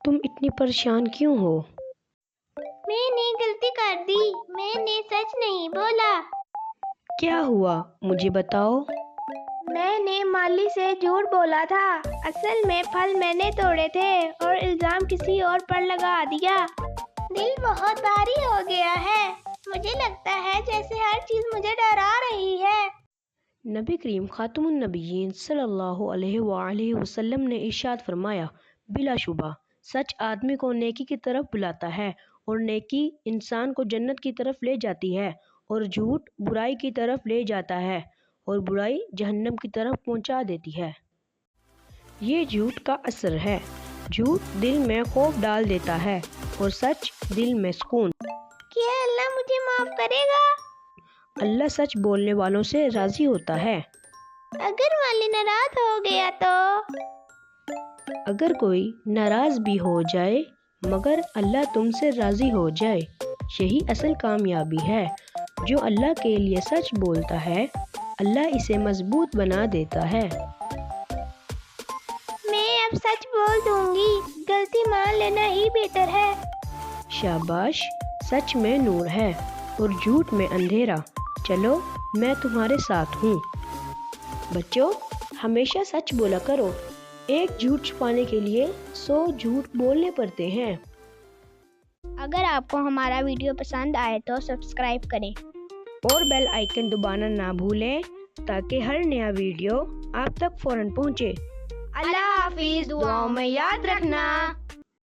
تم اتنی پریشان کیوں ہو؟ میں نے غلطی کر دی، میں نے سچ نہیں بولا۔ کیا ہوا مجھے بتاؤ۔ میں نے مالی سے جھوٹ بولا تھا، اصل میں پھل میں نے توڑے تھے اور الزام کسی اور پر لگا دیا۔ دل بہت بھاری ہو گیا ہے، مجھے لگتا ہے جیسے ہر چیز مجھے ڈرا رہی ہے۔ نبی کریم خاتم النبیین صلی اللہ علیہ وآلہ وسلم نے ارشاد فرمایا، بلا شبہ سچ آدمی کو نیکی کی طرف بلاتا ہے اور نیکی انسان کو جنت کی طرف لے جاتی ہے، اور جھوٹ برائی کی طرف لے جاتا ہے اور برائی جہنم کی طرف پہنچا دیتی ہے۔ یہ جھوٹ کا اثر ہے۔ جھوٹ دل میں خوف ڈال دیتا ہے اور سچ دل میں سکون۔ کیا اللہ مجھے معاف کرے گا؟ اللہ سچ بولنے والوں سے راضی ہوتا ہے۔ اگر مالی ناراض ہو گیا تو؟ اگر کوئی ناراض بھی ہو جائے مگر اللہ تم سے راضی ہو جائے، یہی اصل کامیابی ہے۔ جو اللہ کے لیے سچ بولتا ہے اللہ اسے مضبوط بنا دیتا ہے۔ میں اب سچ بول دوں گی، غلطی مان لینا ہی بہتر ہے۔ شاباش، سچ میں نور ہے اور جھوٹ میں اندھیرا۔ چلو میں تمہارے ساتھ ہوں۔ بچوں، ہمیشہ سچ بولا کرو، ایک جھوٹ چھپانے کے لیے 100 جھوٹ بولنے پڑتے ہیں۔ اگر آپ کو ہمارا ویڈیو پسند آئے تو سبسکرائب کریں اور بیل آئیکن دبانا نہ بھولیں تاکہ ہر نیا ویڈیو آپ تک فوراً پہنچے۔ اللہ حافظ، دعاؤں میں یاد رکھنا۔